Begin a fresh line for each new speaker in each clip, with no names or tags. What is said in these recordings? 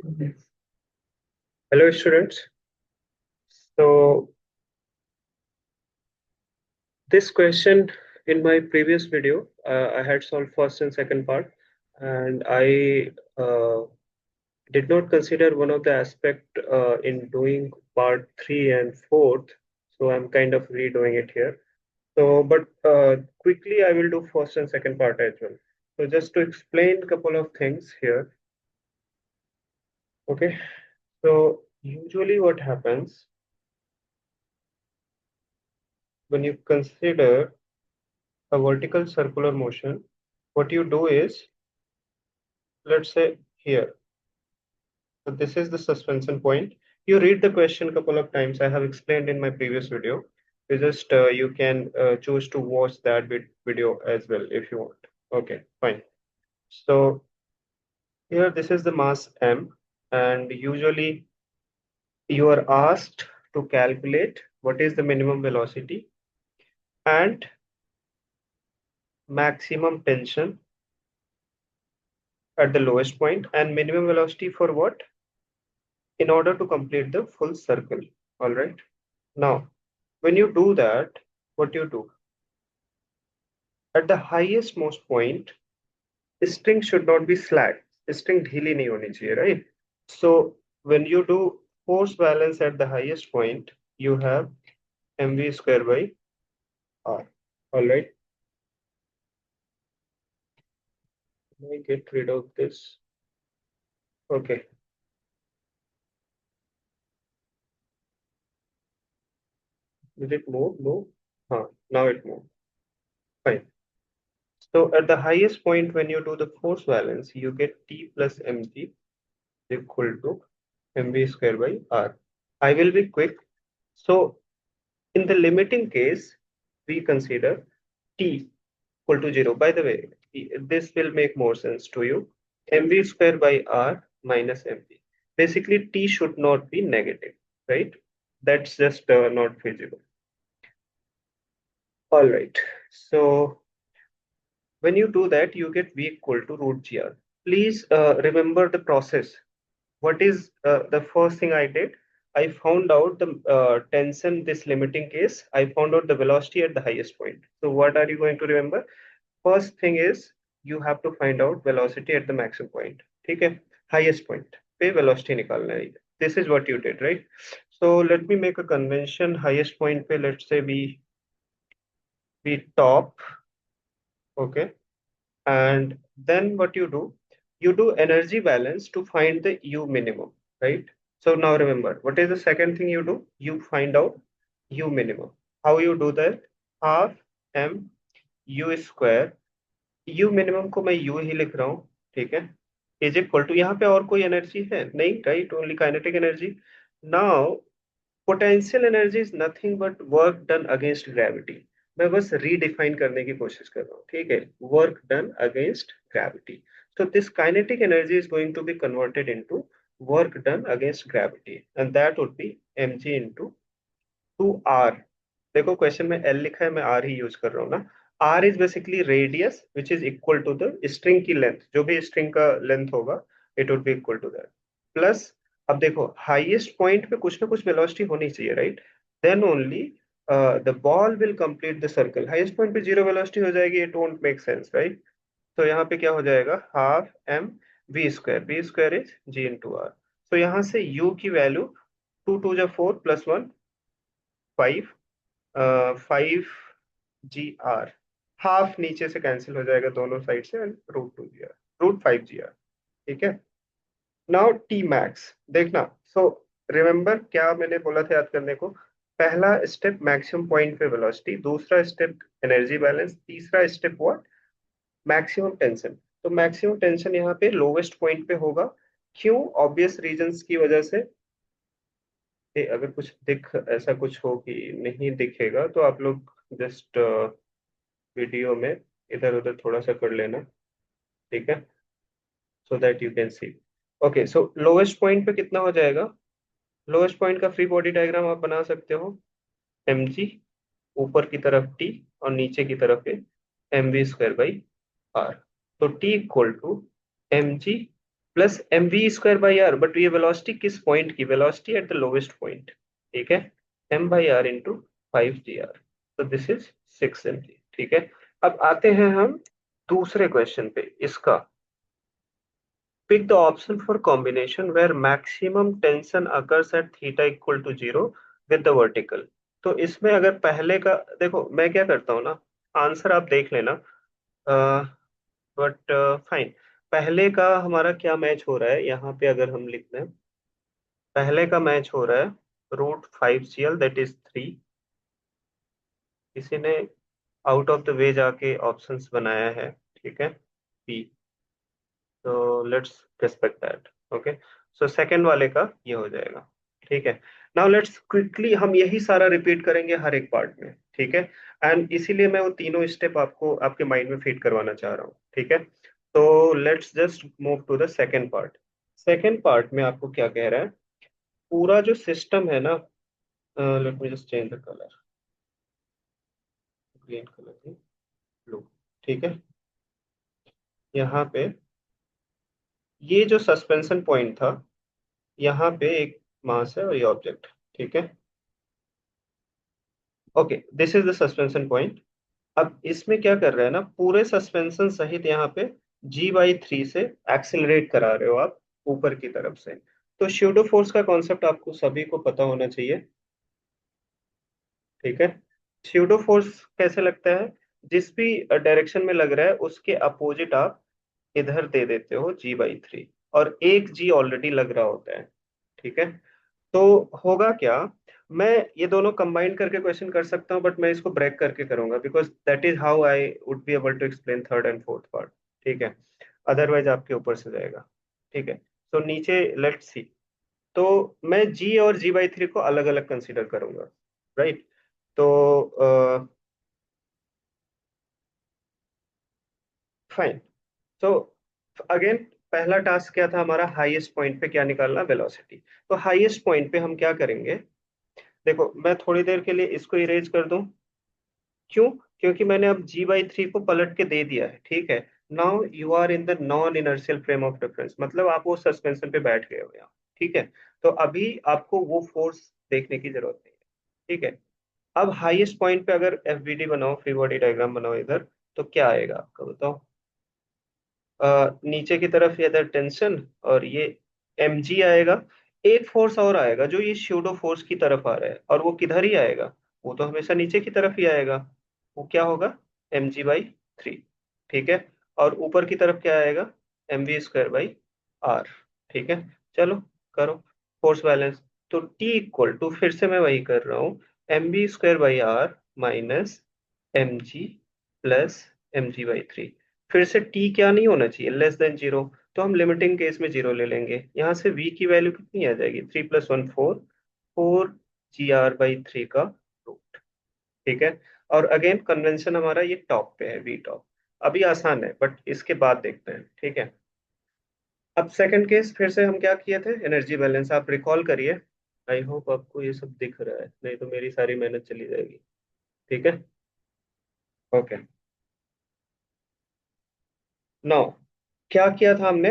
Hello, students. So, this question in my previous video, I had solved first and second part, and I did not consider one of the aspect in doing part three and fourth. So, I'm kind of redoing it here. So, but quickly, I will do first and second part as well. So, just to explain a couple of things here. Okay. So, usually, what happens when you consider a vertical circular motion, what you do is, let's say here, so this is the suspension point. You read the question a couple of times. I have explained in my previous video. You can choose to watch that video as well if you want. Okay, fine. So here this is the mass m, and usually you are asked to calculate what is the minimum velocity and maximum tension at the lowest point, and minimum velocity for what, in order to complete the full circle. All right. Now, when you do that, what you do at the highest most point, string should not be slack. String ढीली नहीं होनी चाहिए, right? So when you do force balance at the highest point, you have mv square by r. All right. Let me get rid of this. Okay. Did it move? No. Now it moved. Fine. So at the highest point, when you do the force balance, you get T plus mg equal to mv square by r. I will be quick. So in the limiting case, we consider t equal to 0. By the way, this will make more sense to you. mv square by r minus mv. Basically, t should not be negative, right? That's just not feasible. All right. So when you do that, you get v equal to root gr. Please remember the process. What is the first thing I did? I found out the tension, this limiting case. I found out the velocity at the highest point. So what are you going to remember? First thing is you have to find out velocity at the maximum point. ठीक है? Highest point पे velocity निकालना है. This is what you did, right? So let me make a convention. Highest point पे let's say we top, okay? And then what you do energy balance to find the u minimum, right? So now remember, what is the second thing you do? You find out u minimum. How you do that? Half m u square. u minimum को मैं u ही लिख रहा हूँ, ठीक है, is equal to, यहाँ पे और कोई एनर्जी है नहीं, right? Only kinetic energy. Now potential energy is nothing but work done against gravity. मैं बस रीडिफाइन करने की कोशिश कर रहा हूँ, ठीक है? Work done against gravity. So this kinetic energy is going to be converted into work done against gravity, and that would be mg into 2r. देखो क्वेश्चन में L लिखा है, मैं R ही यूज कर रहा हूँ ना. R is basically radius which is equal to the string की लेंथ. जो भी स्ट्रिंग का लेंथ होगा, it would be equal to that. Plus, अब देखो हाईएस्ट पॉइंट पे कुछ ना कुछ वेलोसिटी होनी चाहिए, right? Then only the ball will complete the circle. Highest point पे जीरो वेलोसिटी हो जाएगी, it won't make sense, right? तो यहाँ पे क्या हो जाएगा? Half m we square is g into r. तो यहाँ से u की वैल्यू, टू टू जा फोर प्लस वन, 5 हाफ नीचे से कैंसिल हो जाएगा दोनों साइड से, √2 gr, √5 gr. ठीक है. नाउ टी मैक्स देखना. सो रिमेंबर क्या मैंने बोला था याद करने को. पहला स्टेप मैक्सिमम पॉइंट पे वेलोसिटी, दूसरा स्टेप एनर्जी बैलेंस, तीसरा स्टेप व्हाट, मैक्सिमम टेंशन. तो मैक्सिमम टेंशन यहाँ पे लोवेस्ट पॉइंट पे होगा. क्यों? ऑब्वियस रीजंस की वजह से. अगर कुछ दिख ऐसा कुछ हो कि नहीं दिखेगा तो आप लोग जस्ट वीडियो में इधर उधर थोड़ा सा कर लेना, ठीक है, so that you can see. Okay, so lowest point पे कितना हो जाएगा? लोवेस्ट पॉइंट का फ्री बॉडी डायग्राम आप बना सकते हो. एम जी, ऊपर की तरफ टी और नीचे की तरफ है M we square by are. तो T equal to M G plus M we square by R, but ये वेलोसिटी किस पॉइंट की, velocity at the lowest point, ठीक है, M by R into 5 G R, तो दिस इज 6 mg, ठीक है। अब आते हैं हम दूसरे क्वेश्चन पे इसका। Pick the option for combination where maximum tension occurs at theta equal to 0 with the vertical. तो इसमें अगर पहले का, देखो मैं क्या करता हूँ ना, आंसर आप देख लेना, बट फाइन। पहले का हमारा क्या मैच हो रहा है यहाँ पे, अगर हम लिख दें, पहले का मैच हो रहा है √5 CL दैट इज 3। किसी ने आउट ऑफ द वे जाके ऑप्शंस बनाया है, ठीक है, पी, तो let's respect that. Okay, so second वाले का ये हो जाएगा, ठीक है। नाउ लेट्स क्विकली हम यही सारा रिपीट करेंगे हर एक पार्ट में, ठीक है। एंड इसीलिए मैं वो तीनों स्टेप आपको आपके माइंड में फीड करवाना चाह रहा हूँ, ठीक है। तो let's just move to the second part. Second part में आपको क्या कह रहा है, पूरा जो सिस्टम है ना, late me just change the colour, green colour से ब्लू, ठीक है। यहाँ पे ये जो सस्पेंशन पॉइंट था, यहाँ पे एक मास है और ये ऑब्जेक्ट, ठीक है। Okay, this is the suspension point. अब इसमें क्या कर रहे हैं ना, पूरे सस्पेंशन सहित यहाँ पे G/3 से एक्सिलरेट करा रहे हो आप ऊपर की तरफ से। तो स्यूडो फोर्स का कॉन्सेप्ट आपको सभी को पता होना चाहिए, ठीक है। स्यूडो फोर्स कैसे लगता है, जिस भी डायरेक्शन में लग रहा है उसके अपोजिट आप इधर दे देते हो G/3, और एक जी ऑलरेडी लग रहा होता है, ठीक है। तो होगा क्या, मैं ये दोनों कंबाइन करके क्वेश्चन कर सकता हूँ, बट मैं इसको ब्रेक करके करूंगा, because that is how I would be able to explain third and fourth part, ठीक है। अदरवाइज आपके ऊपर से जाएगा, ठीक है। तो नीचे लेट्स सी, तो मैं जी और G/3 को अलग अलग कंसीडर करूंगा, राइट। तो फाइन। तो अगेन, पहला टास्क क्या था हमारा, हाईएस्ट पॉइंट पे क्या निकालना, वेलोसिटी। तो हाईएस्ट पॉइंट पे हम क्या करेंगे, देखो मैं थोड़ी देर के लिए इसको इरेज कर दूं, क्यों, क्योंकि मैंने अब G/3 को पलट के दे दिया है, ठीक है। Now you are in the non inertial frame of reference, मतलब आप वो सस्पेंशन पे बैठ गए हो यहाँ, ठीक है। तो अभी आपको वो फोर्स देखने की जरूरत नहीं है, ठीक है। अब हाईएस्ट पॉइंट पे अगर एफबीडी बनाओ, फ्री बॉडी डायग्राम बनाओ इधर, तो क्या आएगा आपका बताओ। नीचे की तरफ ये इधर टेंशन, और ये mg आएगा। एक फोर्स और आएगा जो ये स्यूडो फोर्स की तरफ आ रहा है, और वो किधर ही आएगा, वो तो हमेशा नीचे की तरफ ही आएगा। वो क्या होगा, mg/3, ठीक है। और ऊपर की तरफ क्या आएगा, mv²/r, ठीक है। चलो करो फोर्स बैलेंस। तो T इक्वल टू, फिर से मैं वही कर रहा हूँ, mv²/r minus mg plus mg/3। फिर से टी क्या नहीं होना चाहिए, <<0 तो हम लिमिटिंग केस में 0 ले लेंगे, यहाँ से v की वैल्यू कितनी आ जाएगी, 3 + 1 4, 4 GR/3 का रूट, ठीक है। और अगेन कन्वेंशन हमारा ये टॉप पे है, वी टॉप। अभी आसान है, बट इसके बाद देखते हैं, ठीक है। अब सेकंड केस, फिर से हम क्या किए थे, एनर्जी बैलेंस आप रिकॉल करिए। आई होप आपको ये सब दिख रहा है, नहीं तो मेरी सारी मेहनत चली जाएगी, ठीक है। ओके, नाउ क्या किया था हमने,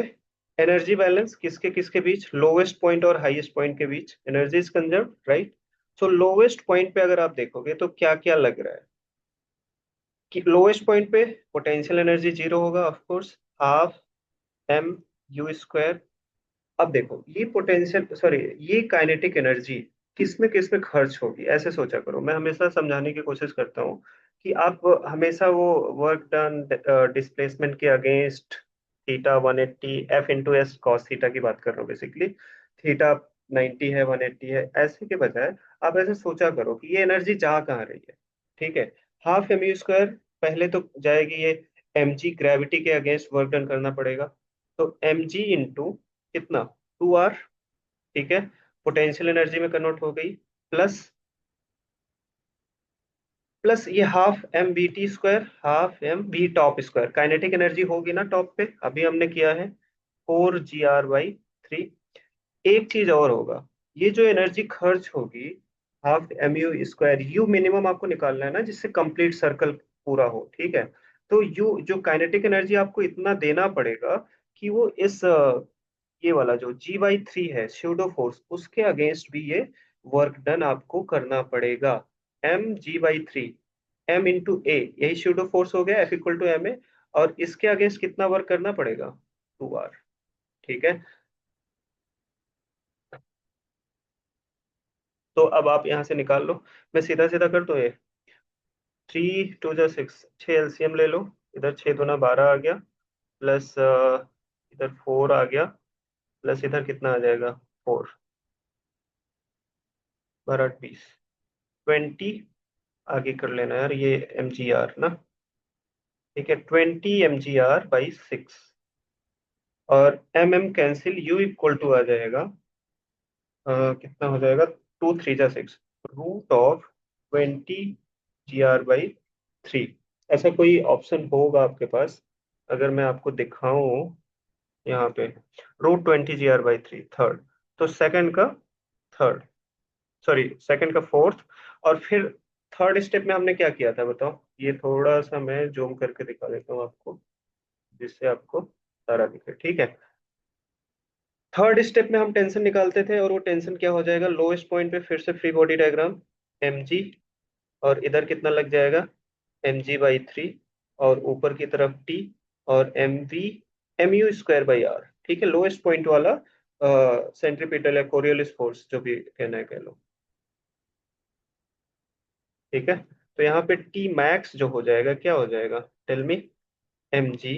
एनर्जी बैलेंस किसके किसके बीच, लोवेस्ट पॉइंट और हाईएस्ट पॉइंट के बीच, energy is conserved, right. So lowest point पे अगर आप देखोगे तो क्या क्या लग रहा है, कि लोवेस्ट पॉइंट पे पोटेंशियल एनर्जी 0 होगा, ऑफ कोर्स, हाफ mu²। अब देखो ये पोटेंशियल, सॉरी, ये काइनेटिक एनर्जी किस में खर्च होगी, ऐसे सोचा करो। मैं हमेशा समझाने की कोशिश करता हूँ कि आप हमेशा वो वर्क डन डिस्प्लेसमेंट के against theta 180 F × S cos theta की बात कर रहा हूँ बेसिकली, थीटा 90 है 180 है, ऐसे के बजाय आप ऐसे सोचा करो कि ये एनर्जी जा कहाँ रही है, ठीक है। हाफ mu², पहले तो जाएगी ये mg, ग्रेविटी के अगेंस्ट वर्क डन करना पड़ेगा, तो mg इंटू कितना, 2r, ठीक है। पोटेंशियल एनर्जी में कन्वर्ट हो गई, प्लस प्लस ये ½ mvt², ½ mv टॉप², काइनेटिक एनर्जी होगी ना टॉप पे, अभी हमने किया है 4 GR/3। एक चीज और होगा, ये जो एनर्जी खर्च होगी, ½ mu², यू मिनिमम आपको निकालना है ना, जिससे कंप्लीट सर्कल पूरा हो, ठीक है। तो यू जो काइनेटिक एनर्जी आपको इतना देना पड़ेगा कि वो इस ये वाला जो G/3 है स्यूडो फोर्स, उसके अगेंस्ट भी ये वर्क डन आपको करना पड़ेगा। mg/3, m × a, यही स्यूडो फोर्स हो गया, F = ma। और इसके अगेंस्ट कितना वर्क करना पड़ेगा? 2r। ठीक है। तो अब आप यहां से निकाल लो, मैं सीधा सीधा कर दो ये। 3 × 2 = 6, 6 LCM ले लो। इधर 6 × 2 = 12 आ गया, प्लस इधर 4 आ गया, प्लस इधर कितना आ जाएगा? 4, 12 × 8 = 20, 20। आगे कर लेना यार ये mgr ना। ठीक है, 20 mgr/6। और कैंसिल, U = आ जाएगा, कितना हो जाएगा? 2 × 3 = 6, √20 gr/3। ऐसा कोई ऑप्शन होगा आपके पास? अगर मैं आपको दिखाऊं यहाँ पे, √20 gr/3 थर्ड, तो सेकंड का थर्ड, सॉरी सेकंड का फोर्थ। और फिर थर्ड स्टेप में हमने क्या किया था बताओ? ये थोड़ा सा मैं जूम करके दिखा देता हूँ आपको, जिससे आपको सारा दिखे। ठीक है, थर्ड स्टेप में हम टेंशन निकालते थे, और वो टेंशन क्या हो जाएगा? लोएस्ट पॉइंट पे फिर से फ्री बॉडी डायग्राम, mg, और इधर कितना लग जाएगा? mg/3, और ऊपर की तरफ t, और mu²/r। ठीक है, लोएस्ट पॉइंट वाला सेंट्रीपिटल या कोरियोलिस फोर्स, जो भी कहना है कह लो। ठीक है, तो यहाँ पे टी मैक्स जो हो जाएगा, क्या हो जाएगा? Tell me. mg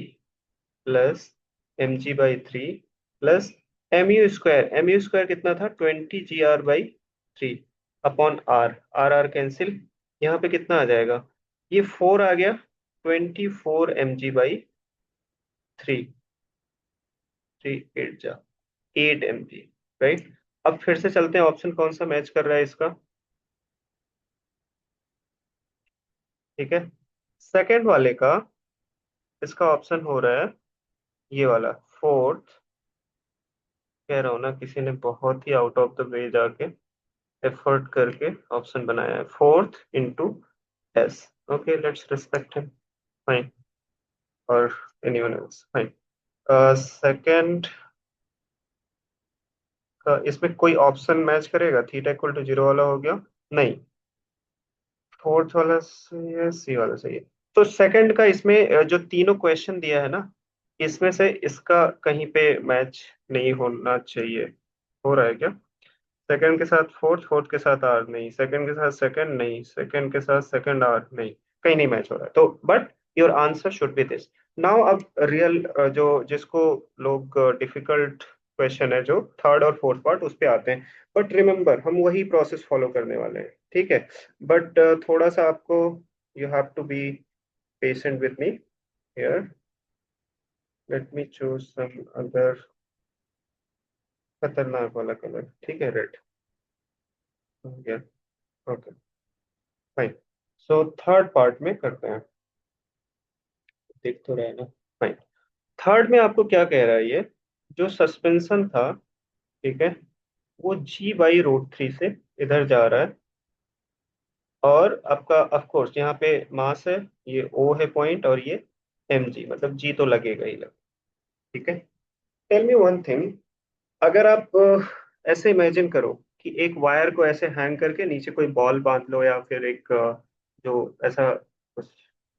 plus mg/3 plus mu² कितना था? 20 gr/3 upon r, r r cancel. यहाँ पे कितना आ जाएगा? ये 4 आ गया, 24 mg/3, 8 mg, राइट। अब फिर से चलते हैं, ऑप्शन कौन सा मैच कर रहा है इसका? ठीक है, सेकंड वाले का, इसका ऑप्शन हो रहा है ये वाला, फोर्थ। कह रहा हूँ ना, किसी ने बहुत ही आउट ऑफ द वे जाके एफर्ट करके ऑप्शन बनाया है, 4th × s। Okay, let's respect him, fine. और एनीवन एल्स, फाइन। सेकंड का इसमें कोई ऑप्शन मैच करेगा? θ = 0 वाला हो गया, नहीं। फोर्थ वाला सही है, सी वाला सही है। तो सेकंड का इसमें जो तीनों क्वेश्चन दिया है ना, इसमें से इसका कहीं पे मैच नहीं होना चाहिए। हो रहा है क्या? सेकंड के साथ फोर्थ, फोर्थ के साथ आर नहीं, सेकंड के साथ सेकंड नहीं, सेकंड के साथ सेकंड आर नहीं, कहीं नहीं मैच हो रहा है। तो but your answer should be this. Now अब रियल, जो जिसको लोग डिफिकल्ट क्वेश्चन है जो थर्ड और फोर्थ पार्ट, उस पे आते हैं। बट रिमेंबर, हम वही प्रोसेस फॉलो करने वाले हैं। ठीक है, बट थोड़ा सा आपको, you have to be patient with me here. Let me choose some other खतरनाक वाला कलर। ठीक है, रेड हो गया। Okay, fine. So third part में करते हैं, देख तो रहे हैं ना। फाइन, थर्ड में आपको क्या कह रहा है ये? जो सस्पेंशन था, ठीक है, वो G/√3 से इधर जा रहा है। और आपका ऑफ कोर्स यहाँ पे मास है, ये O है पॉइंट, और ये mg, मतलब g तो लगेगा ही लग। ठीक है, टेल मी वन थिंग। अगर आप ऐसे इमेजिन करो कि एक वायर को ऐसे हैंग करके नीचे कोई बॉल बांध लो, या फिर एक जो ऐसा कुछ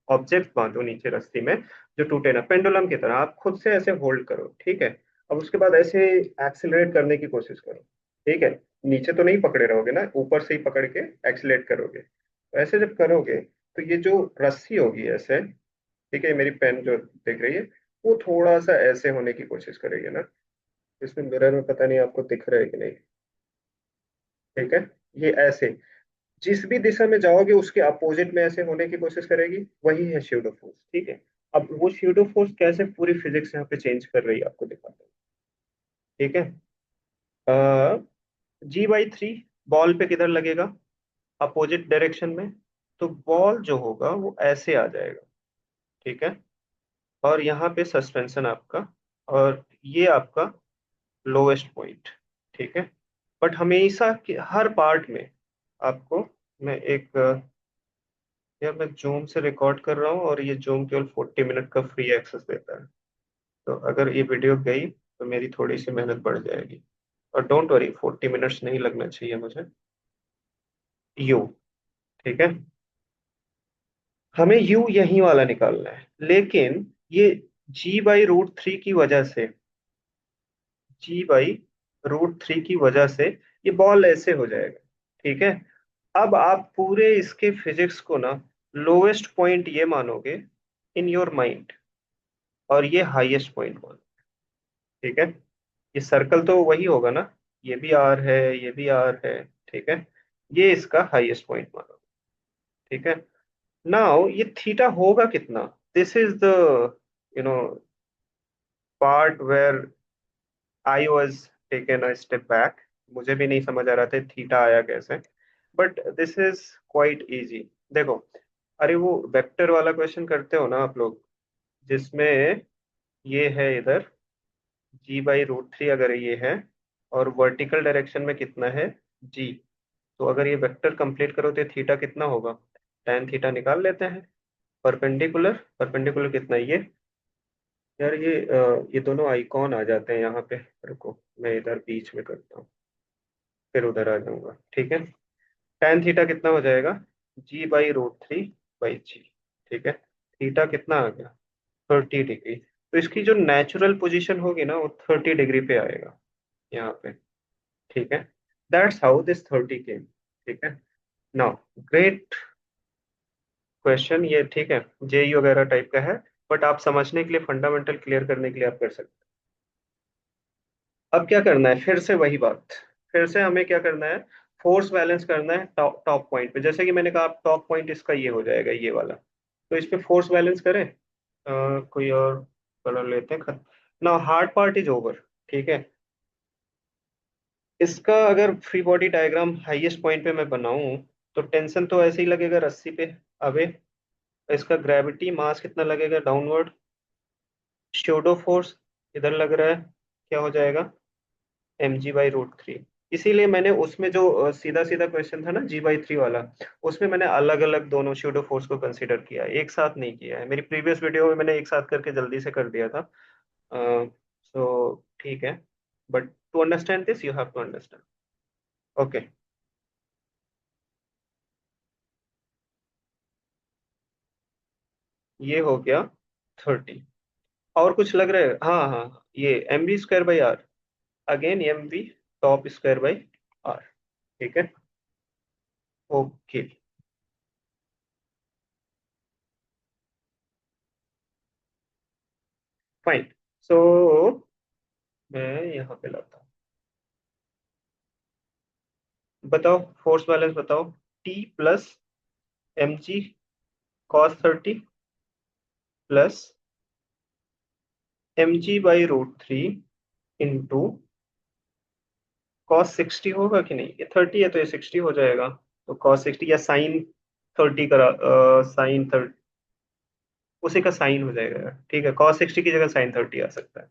ऑब्जेक्ट बांधो नीचे रस्सी में, जो टूटे ना, पेंडुलम की तरह आप खुद से ऐसे होल्ड करो। ठीक है, अब उसके बाद ऐसे एक्सिलरेट करने की कोशिश करो। ठीक है, नीचे तो नहीं पकड़े रहोगे ना, ऊपर से ही पकड़ के एक्सिलेट करोगे। तो ऐसे जब करोगे, तो ये जो रस्सी होगी ऐसे, ठीक है, मेरी पेन जो दिख रही है, वो थोड़ा सा ऐसे होने की कोशिश करेगी ना। इसमें मिरर में पता नहीं आपको दिख रहा है कि नहीं। ठीक है, ये ऐसे जिस भी दिशा में जाओगे उसके अपोजिट में ऐसे होने की कोशिश करेगी, वही है स्यूडो फोर्स। ठीक है, अब वो स्यूडो फोर्स कैसे पूरी फिजिक्स यहाँ पे चेंज कर रही है, आपको दिखाता हूँ। ठीक है, G/3 बॉल पे किधर लगेगा? अपोजिट डायरेक्शन में। तो बॉल जो होगा वो ऐसे आ जाएगा। ठीक है, और यहाँ पे सस्पेंशन आपका, और ये आपका लोएस्ट पॉइंट। ठीक है, बट हमेशा हर पार्ट में आपको, मैं एक यार मैं जूम से रिकॉर्ड कर रहा हूँ, और ये जूम केवल 40 मिनट का फ्री एक्सेस देता है। तो अगर ये वीडियो गई तो मेरी थोड़ी सी मेहनत बढ़ जाएगी। और डोंट वरी, 40 मिनट्स नहीं लगना चाहिए मुझे। यू, ठीक है। हमें यू यही वाला निकालना है, लेकिन ये G/√3 की वजह से, G/√3 की वजह से ये बॉल ऐसे हो जाएगा, ठीक है। अब आप पूरे इसके फिजिक्स को ना लोएस्ट पॉइंट ये मानोगे इन योर माइंड, और ये हाईएस्ट पॉइंट मानो, ठीक है। ये सर्कल तो वही होगा ना, ये भी आर है, ये भी आर है, ठीक है। ये इसका हाईएस्ट पॉइंट मानो, ठीक है। नाउ ये थीटा होगा कितना? This is the you know part where I was taken a step back. मुझे भी नहीं समझ आ रहा था थीटा आया कैसे, but this is quite easy. देखो, अरे वो वेक्टर वाला क्वेश्चन करते हो ना आप लोग, जिसमें ये है इधर G/√3, अगर ये है, और वर्टिकल डायरेक्शन में कितना है, G। तो अगर ये वेक्टर कंप्लीट करो तो थीटा कितना होगा? tan थीटा निकाल लेते हैं। परपेंडिकुलर, परपेंडिकुलर कितना है ये? यार ये दोनों आइकॉन आ जाते हैं यहाँ पे। रुको, मैं इधर बीच में करता हूँ, फिर उधर आ जाऊंगा, ठीक है। tan थीटा कितना हो जाएगा? G/√3/G, ठीक है। थीटा कितना आ गया? 30 डिग्री। तो इसकी जो नेचुरल पोजीशन होगी ना, वो 30 डिग्री पे आएगा यहाँ पे, ठीक है। दैट्स हाउ दिस 30 केम, ठीक है। नाउ, ग्रेट क्वेश्चन ये, ठीक है। जेई वगैरह टाइप का है, बट आप समझने के लिए, फंडामेंटल क्लियर करने के लिए आप कर सकते हैं। अब क्या करना है? फिर से वही बात, फिर से हमें क्या करना है? फोर्स बैलेंस करना है टॉप टॉप पॉइंट पे। जैसे कि मैंने कहा, टॉप पॉइंट इसका ये हो जाएगा, ये वाला। तो इस पे फोर्स बैलेंस करें। कोई और कलर लेते हैं, ना हार्ड पार्ट इज ओवर, ठीक है। इसका अगर free body diagram highest point पे मैं बनाऊं, तो टेंशन तो ऐसे ही लगेगा 80 पे। अबे, इसका ग्रेविटी मास कितना लगेगा डाउनवर्ड? स्यूडो फोर्स इधर लग रहा है, क्या हो जाएगा? mg/√3। इसीलिए मैंने उसमें जो सीधा सीधा क्वेश्चन था ना G/3 वाला, उसमें मैंने अलग अलग दोनों स्यूडो फोर्स को कंसीडर किया है, एक साथ नहीं किया है। मेरी प्रीवियस वीडियो में मैंने एक साथ करके जल्दी से कर दिया था। सो ठीक है, but to understand this you have to understand. Okay, ये हो गया 30। और कुछ लग रहा है? हाँ हाँ, ये mv²/r, अगेन mv टॉप²/r, ठीक है। Okay, fine. सो मैं यहाँ पे लाता हूँ, बताओ फोर्स बैलेंस बताओ। T plus mg cos 30 plus mg/√3 into cos 60 होगा कि नहीं? ये 30 है तो ये 60 हो जाएगा। तो cos 60 या sin 30 करा, sin 30, उसी का साइन हो जाएगा यार, ठीक है। cos 60 की जगह sin 30 आ सकता है,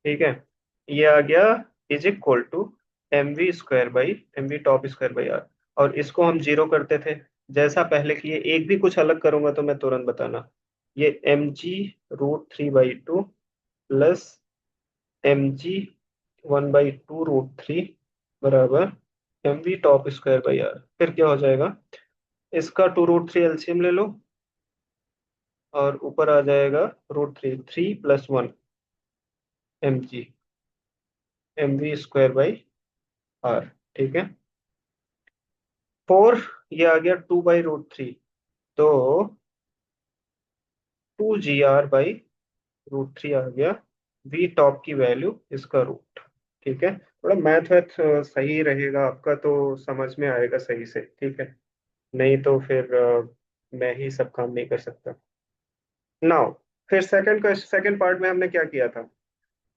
ठीक है। ये आ गया इज इक्वल टू mv²/mv टॉप²/r। और इसको हम जीरो करते थे, जैसा पहले किए। एक भी कुछ अलग करूंगा तो मैं तुरंत बताना। ये mg√3/2 प्लस mg1/2√3 बराबर mv टॉप²/r। फिर क्या हो जाएगा? इसका 2√3 एलसीएम ले लो, और ऊपर आ जाएगा √3, 3 + 1 mg mv²/r, ठीक है। 4, ये आ गया 2/√3, तो 2gr/√3 आ गया। वी टॉप की वैल्यू इसका रूट, ठीक है। थोड़ा मैथ वैथ सही रहेगा आपका तो समझ में आएगा सही से, ठीक है। नहीं तो फिर मैं ही सब काम नहीं कर सकता। नाउ, फिर सेकंड पार्ट में हमने क्या किया था?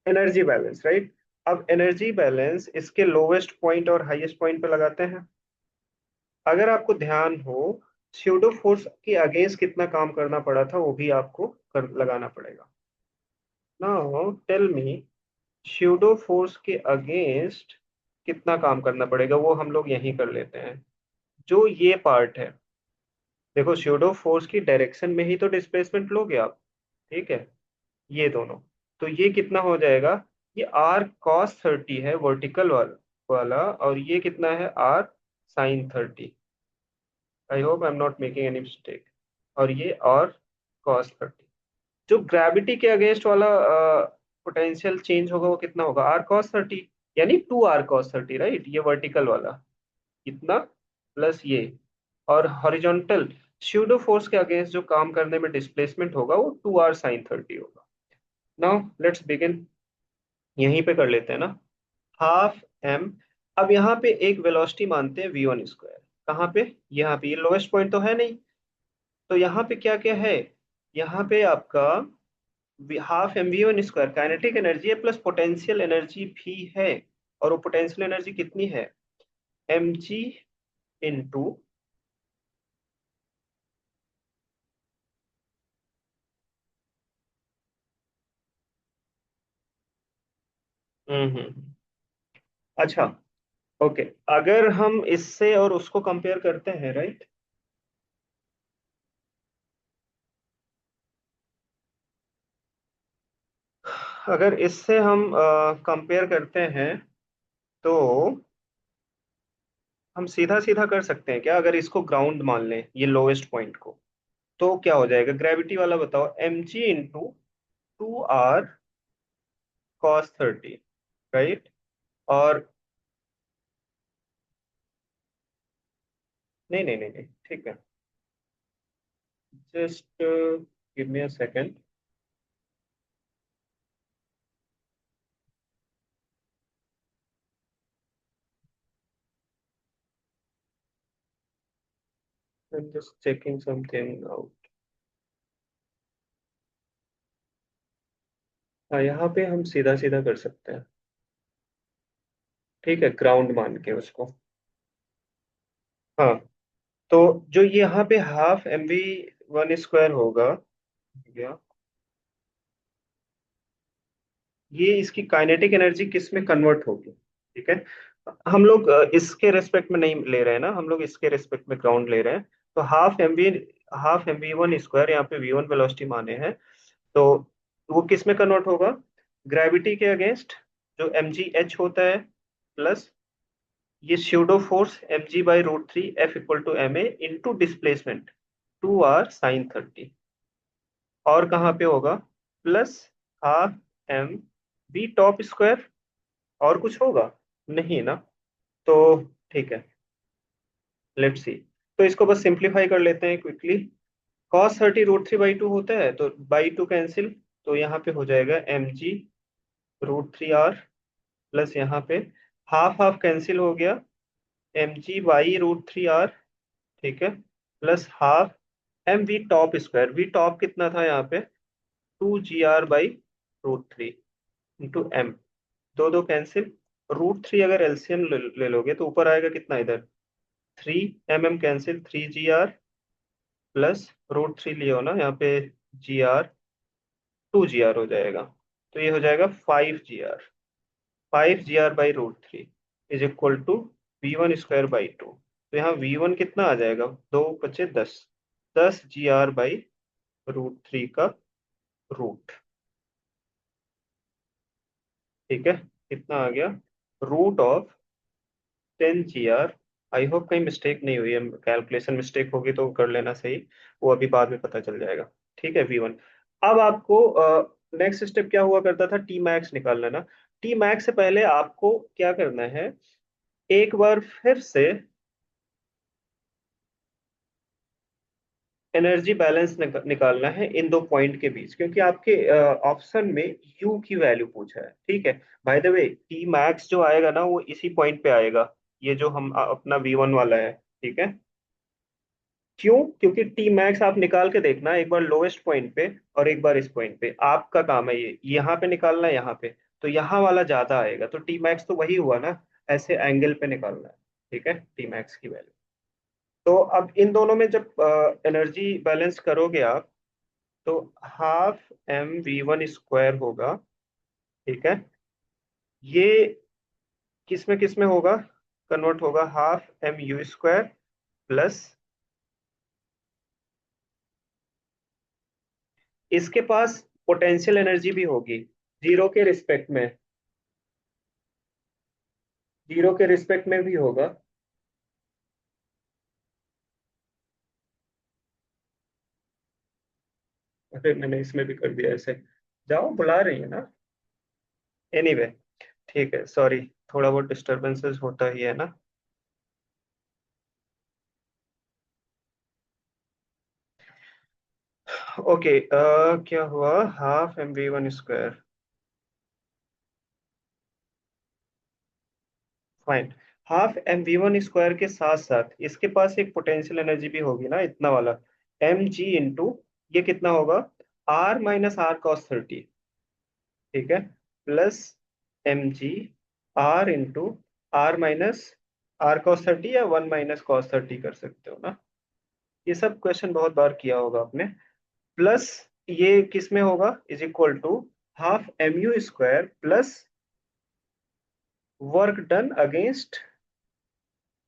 Energy balance, right. अब एनर्जी बैलेंस इसके लोवेस्ट पॉइंट और हाईएस्ट पॉइंट पे लगाते हैं। अगर आपको ध्यान हो, स्यूडो फोर्स के अगेंस्ट कितना काम करना पड़ा था, वो भी आपको लगाना पड़ेगा। Now tell me, pseudo force के अगेंस्ट कितना काम करना पड़ेगा, वो हम लोग यहीं कर लेते हैं। जो ये पार्ट है, देखो स्यूडो फोर्स की डायरेक्शन में ही तो डिस्प्लेसमेंट लोगे आप, ठीक है। ये दोनों, तो ये कितना हो जाएगा? ये आर कॉस 30 है वर्टिकल वाला, और ये कितना है r sine 30। I hope I am not making any mistake. और ये और कॉस 30। जो ग्रेविटी के अगेंस्ट वाला पोटेंशियल चेंज होगा वो कितना होगा, आर कॉस 30, यानी 2 r cos 30, राइट, ये वर्टिकल वाला कितना प्लस ये। और हॉरिजॉन्टल स्यूडो फोर्स के अगेंस्ट जो काम करने में डिस्प्लेसमेंट होगा वो 2r sin 30 होगा। नाउ लेट्स बिगिन, यहीं पे कर लेते हैं ना। हाफ एम, अब यहाँ पे एक वेलोसिटी मानते हैं v1 स्क्वायर। कहाँ पे, यहाँ पे, ये लोएस्ट पॉइंट तो है नहीं, तो यहाँ पे क्या क्या है, यहाँ पे आपका half mv1 square kinetic energy है प्लस पोटेंशियल एनर्जी भी है। और वो पोटेंशियल एनर्जी कितनी है, mg इंटू, अच्छा, ओके, अगर हम इससे और उसको कंपेयर करते हैं, राइट, अगर इससे हम कंपेयर करते हैं तो हम सीधा सीधा कर सकते हैं क्या, अगर इसको ग्राउंड मान लें ये लोएस्ट पॉइंट को, तो क्या हो जाएगा ग्रेविटी वाला बताओ, mg into 2r cos 30, right. और नहीं नहीं नहीं नहीं, ठीक है, just give me a second. I am just checking something out. हाँ, यहाँ पे हम सीधा सीधा कर सकते हैं, ठीक है, ग्राउंड मान के उसको। हाँ, तो जो ये यहाँ पे हाफ mv1 स्क्वायर होगा, या ये इसकी काइनेटिक एनर्जी किस में कन्वर्ट होगी, ठीक है। हम लोग इसके रेस्पेक्ट में नहीं ले रहे हैं ना, हम लोग इसके रेस्पेक्ट में ग्राउंड ले रहे हैं। तो हाफ mv1 स्क्वायर, यहाँ पे v1 वेलोसिटी माने हैं, तो वो किस में कन्वर्ट होगा, ग्रेविटी के अगेंस्ट जो mgh होता है, प्लस ये pseudo force mg/√3 F = ma into displacement 2r sin 30। और कहाँ पे होगा, plus half m b top square, और कुछ होगा नहीं ना, तो ठीक है, लेट्स सी। तो इसको बस सिंप्लीफाई कर लेते हैं क्विकली। cos 30 √3/2 होता है, तो बाई टू कैंसिल, तो यहाँ पे हो जाएगा mg√3r, प्लस यहाँ पे हाफ हाफ कैंसिल हो गया, mg/√3r, ठीक है, plus half m v top square, v top कितना था यहाँ पे, 2gr/√3 इंटू एम, दो दो कैंसिल, √3 अगर एलसीएम ले लोगे तो ऊपर आएगा कितना इधर, 3 कैंसिल, 3gr, प्लस √3 लिए हो ना यहाँ पे, gr, 2gr हो जाएगा, तो ये हो जाएगा 5gr, 5gr/√3 is equal to v1 स्क्वायर/2। तो यहाँ v1 कितना आ जाएगा, 2 × 5 = 10, 10gr/√3 का रूट, ठीक है, कितना आ गया, √10 gr। आई होप कहीं मिस्टेक नहीं हुई है, कैलकुलेशन मिस्टेक होगी तो कर लेना सही, वो अभी बाद में पता चल जाएगा, ठीक है, v1। अब आपको नेक्स्ट स्टेप क्या हुआ करता था, टी मैक्स निकालना ना। टी मैक्स से पहले आपको क्या करना है, एक बार फिर से एनर्जी बैलेंस निकालना है इन दो पॉइंट के बीच, क्योंकि आपके ऑप्शन में यू की वैल्यू पूछा है, ठीक है। By the way T max जो आएगा ना वो इसी पॉइंट पे आएगा, ये जो हम अपना v1 वाला है, ठीक है। क्यों, क्योंकि टी मैक्स आप निकाल के देखना, एक बार लोएस्ट पॉइंट पे और एक बार इस पॉइंट पे, आपका काम है ये यहाँ पे निकालना है, यहाँ पे, तो यहाँ वाला ज्यादा आएगा, तो टी मैक्स तो वही हुआ ना, ऐसे एंगल पे निकालना है, ठीक है, टी मैक्स की वैल्यू। तो अब इन दोनों में जब एनर्जी बैलेंस करोगे आप, तो हाफ mv1 स्क्वायर होगा, ठीक है, ये किस में होगा, कन्वर्ट होगा हाफ mu स्क्वायर, प्लस इसके पास पोटेंशियल एनर्जी भी होगी जीरो के रिस्पेक्ट में, जीरो के रिस्पेक्ट में भी होगा। अरे मैंने इसमें भी कर दिया ऐसे। जाओ, बुला रही है ना। एनीवे, ठीक है, सॉरी। थोड़ा बहुत डिस्टरबेंसेस होता ही है ना। ओके, क्या हुआ? Half mv1 square. Fine. Half mv1 square के साथ साथ इसके पास एक पोटेंशियल एनर्जी भी होगी ना, इतना वाला। mg इंटू, ये कितना होगा? r - r cos 30। ठीक है। Plus mg r into r - r cos 30, या 1 - cos 30 कर सकते हो ना। ये सब क्वेश्चन बहुत बार किया होगा आपने। प्लस ये किस में होगा? Is equal to half mu square plus work done against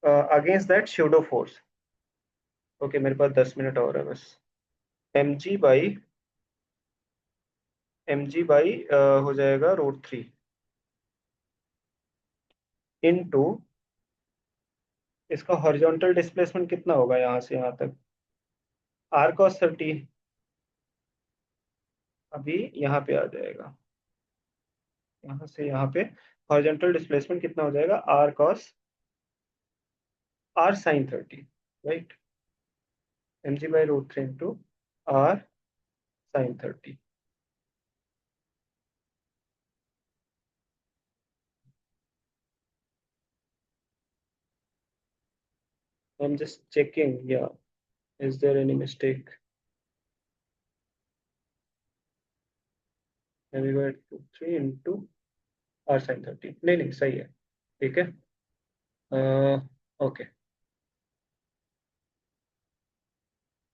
against that pseudo force. Okay, मेरे पास 10 मिनट और है बस। mg बाई हो जाएगा √3 इंटू, इसका हॉरिजॉन्टल डिस्प्लेसमेंट कितना होगा यहाँ से यहाँ तक? r cos 30 अभी यहाँ पे आ जाएगा। यहाँ से यहाँ पे हॉरिजॉन्टल डिस्प्लेसमेंट कितना हो जाएगा? r sin 30, right. mg/√3 into r sin 30। I'm just checking, yeah. Is there any mistake? mg/√3 into r sin 30, नहीं नहीं, सही है। ठीक है। ओके।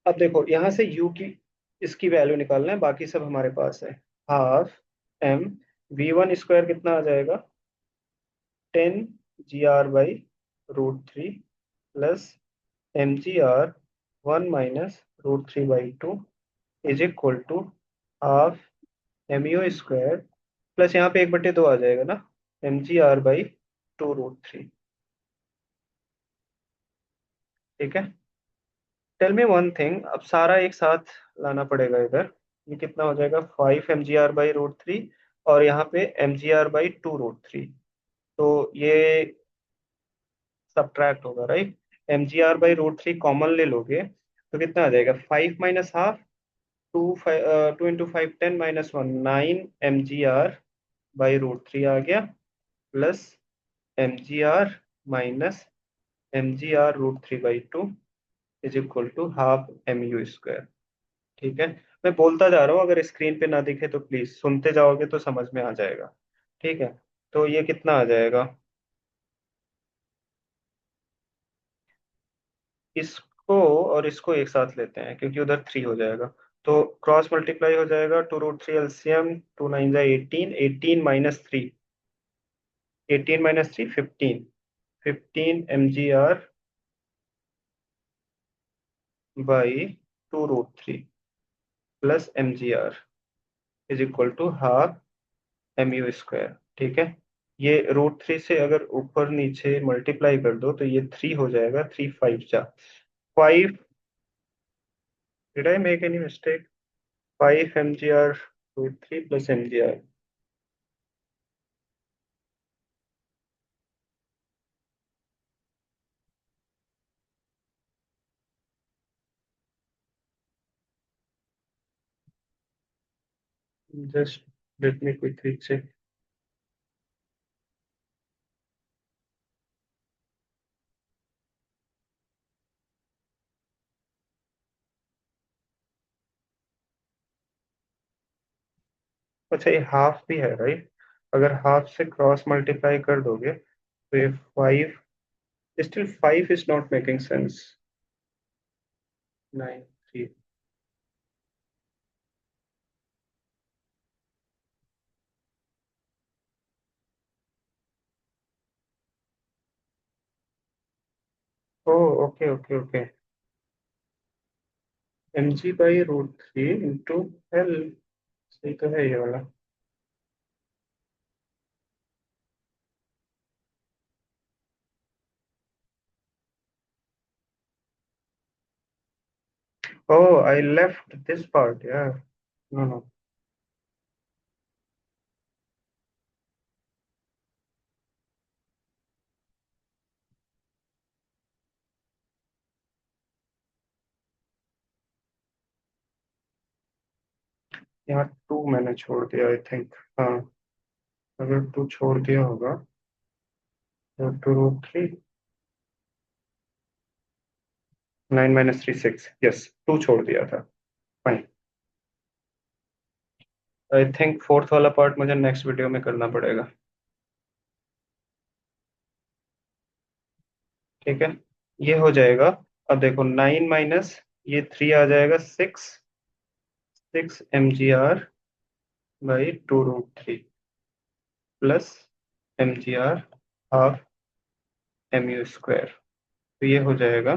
अब देखो यहाँ से u की, इसकी वैल्यू निकालना है, बाकी सब हमारे पास है। हाफ mv1 स्क्वायर कितना आ जाएगा? 10 gr/√3 plus mgr 1 - √3/2 is equal to half mu square, plus यहाँ पे 1/2 आ जाएगा ना, mgr/2√3। ठीक है। टेल मी वन थिंग, अब सारा एक साथ लाना पड़ेगा इधर। ये कितना हो जाएगा? 5 mgr/√3, और यहाँ पे mgr/2√3। तो ये सब्ट्रैक्ट होगा, राइट। mgr/√3 कॉमन ले लोगे तो कितना आ जाएगा? 5 - ½ 2 × 5 - 10 - 1 9 mgr/√3 आ गया, plus mgr - mgr√3/2 is equal to half mu square. ठीक है। मैं बोलता जा रहा हूँ, अगर स्क्रीन पे ना दिखे तो प्लीज सुनते जाओगे तो समझ में आ जाएगा। ठीक है। तो ये कितना आ जाएगा? इसको और इसको एक साथ लेते हैं, क्योंकि उधर 3 हो जाएगा। तो क्रॉस मल्टीप्लाई हो जाएगा, 2√3 LCM, 2 9 × 18, 18 - 3, 18 - 3 15, 15 mgr/√3 plus mgr is equal to half mu square. ठीक है। ये √3 से अगर ऊपर नीचे मल्टीप्लाई कर दो तो ये 3 हो जाएगा, 3 5 जा 5। Did I make any mistake? 5 mgr√3 plus mgr। Just let me quickly check. अच्छा, ये हाफ भी है, राइट। अगर हाफ से क्रॉस मल्टीप्लाई कर दोगे तो ये 5, still 5 is not making sense. 9 3। Oh, okay okay okay. mg/√3 into L. सही तो है ये वाला। Oh, I left this part. Yeah. No, no. यहाँ टू मैंने छोड़ दिया आई थिंक। हाँ, अगर टू छोड़ दिया होगा तो two root three. 9 - 3 6। Yes, two छोड़ दिया था। फाइन। आई थिंक फोर्थ वाला पार्ट मुझे नेक्स्ट वीडियो में करना पड़ेगा। ठीक है, ये हो जाएगा। अब देखो, 9 - ये थ्री आ जाएगा 6। 6 mgr/√3 plus mgr half mu²। तो ये हो जाएगा,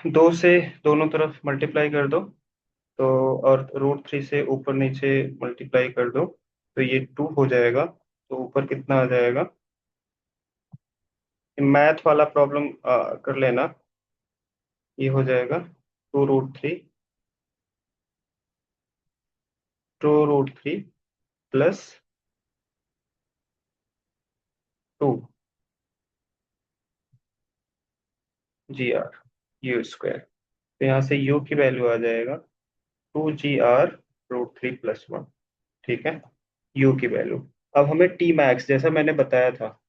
दो से दोनों तरफ मल्टीप्लाई कर दो तो, और √3 से ऊपर नीचे मल्टीप्लाई कर दो तो ये टू हो जाएगा। तो ऊपर कितना आ जाएगा? मैथ वाला प्रॉब्लम कर लेना। ये हो जाएगा 2√3, 2√3 प्लस 2 GR U²। तो यहाँ से U की वैल्यू आ जाएगा 2 GR√3 + 1। ठीक है, U की वैल्यू। अब हमें टी मैक्स जैसा मैंने बताया था।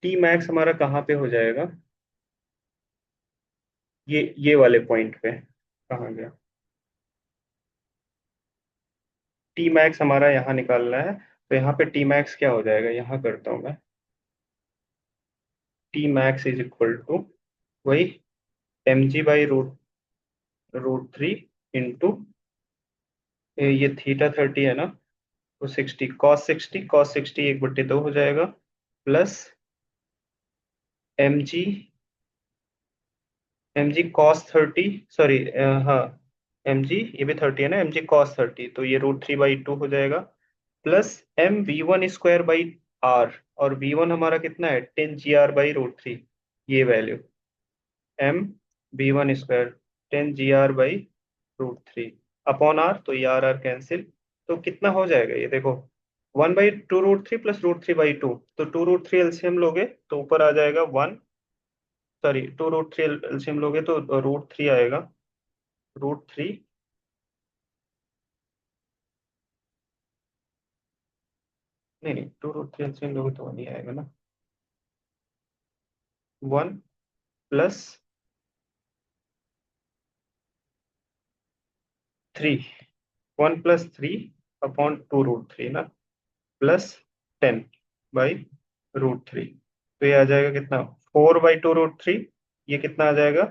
टी मैक्स हमारा कहाँ पे हो जाएगा? ये वाले पॉइंट पे कहाँ गया? टी मैक्स हमारा यहाँ निकालना है। तो यहाँ पे टी मैक्स क्या हो जाएगा, यहाँ करता हूँ मैं। T max is equal to वही mg/√3 इंटू, ये θ 30 है ना, तो 60 cos 60 1/2 हो जाएगा, plus mg mg cos 30, sorry, हाँ, mg, ये भी 30 है ना, mg cos 30, तो ये √3/2 हो जाएगा, प्लस m v1² r। और v1 हमारा कितना है? 10 gr/√3। ये value m v1², 10 gr/√3 upon are, तो ये आर आर कैंसिल। तो कितना हो जाएगा ये देखो, 1/2√3 प्लस √3/2। तो 2√3 एलसीएम लोगे तो ऊपर आ जाएगा 1। सॉरी, 2√3 एलसीएम लोगे तो √3 आएगा। √3, नहीं नहीं, 2√3 एलसीएम लोगे तो 1 ही आएगा ना। 1 प्लस 3, 1 + 3 अपॉन 2√3 ना, प्लस 10/√3। तो ये आ जाएगा कितना? 4/2√3। ये कितना आ जाएगा?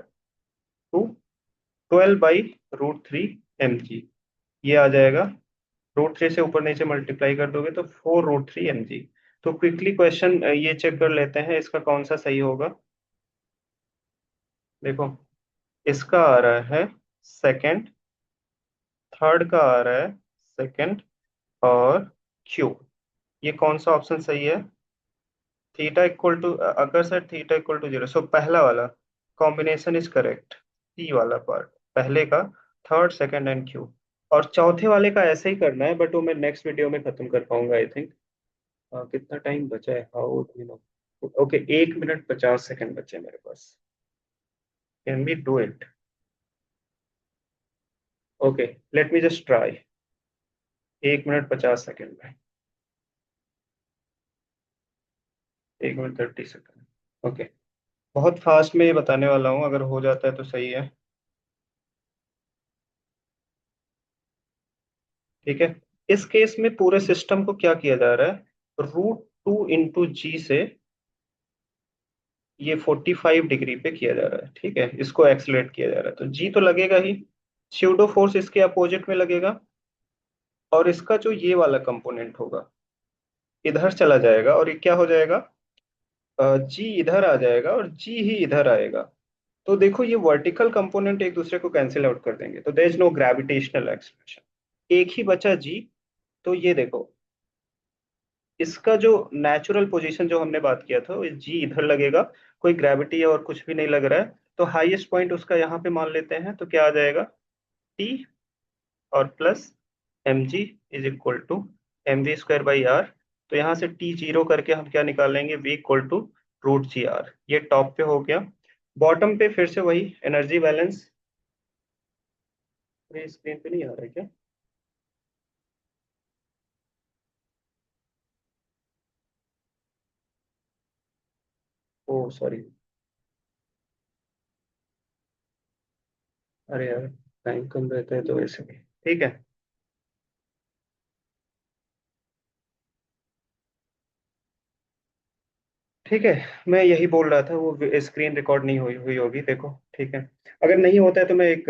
12/√3 mg। ये आ जाएगा, √3 से ऊपर नीचे मल्टीप्लाई कर दोगे तो 4√3 mg। तो क्विकली क्वेश्चन ये चेक कर लेते हैं इसका कौन सा सही होगा। देखो, इसका आ रहा है सेकंड, थर्ड का आ रहा है सेकंड, और क्यू। ये कौन सा ऑप्शन सही है? थीटा इक्वल टू, अगर सर थीटा इक्वल टू 0, सो पहला वाला कॉम्बिनेशन इज करेक्ट। सी वाला पार्ट पहले का, थर्ड सेकंड एंड क्यू। और चौथे वाले का ऐसे ही करना है, बट वो मैं नेक्स्ट वीडियो में खत्म कर पाऊंगा आई थिंक। कितना टाइम बचा है? How do you know? Okay, 1 minute 50 second बचे हैं मेरे पास। Can we do it? Okay, let me just try. 1 minute 50 second में, 1 मिनट 30 सेकंड। ओके, बहुत फास्ट में ये बताने वाला हूँ, अगर हो जाता है तो सही है। ठीक है, इस केस में पूरे सिस्टम को क्या किया जा रहा है? √2 × g से ये 45 डिग्री पे किया जा रहा है। ठीक है, इसको एक्सलेट किया जा रहा है तो जी तो लगेगा ही। स्यूडो फोर्स इसके अपोजिट में लगेगा, और इसका जो ये वाला कंपोनेंट होगा इधर चला जाएगा, और ये क्या हो जाएगा? जी इधर आ जाएगा और जी ही इधर आएगा। तो देखो ये वर्टिकल कंपोनेंट एक दूसरे को कैंसिल आउट कर देंगे, तो there is no gravitational expression. एक ही बचा जी। तो ये देखो, इसका जो नेचुरल पोजीशन जो हमने बात किया था, जी इधर लगेगा, कोई ग्रेविटी और कुछ भी नहीं लग रहा है, तो हाईएस्ट पॉइंट उसका यहाँ पे मान लेते हैं, तो क्या आ जाएगा, टी और plus m g is equal to m we square by are. तो यहाँ से टी जीरो करके हम क्या निकालेंगे, v equal to root g r. ये टॉप पे हो गया। बॉटम पे फिर से वही एनर्जी बैलेंस। ये स्क्रीन पे नहीं आ रहा है क्या? ओ सॉरी। अरे यार, टाइम कम रहता है तो वैसे भी ठीक है। ठीक है, मैं यही बोल रहा था, वो स्क्रीन रिकॉर्ड नहीं हुई हुई होगी, देखो ठीक है। अगर नहीं होता है तो मैं एक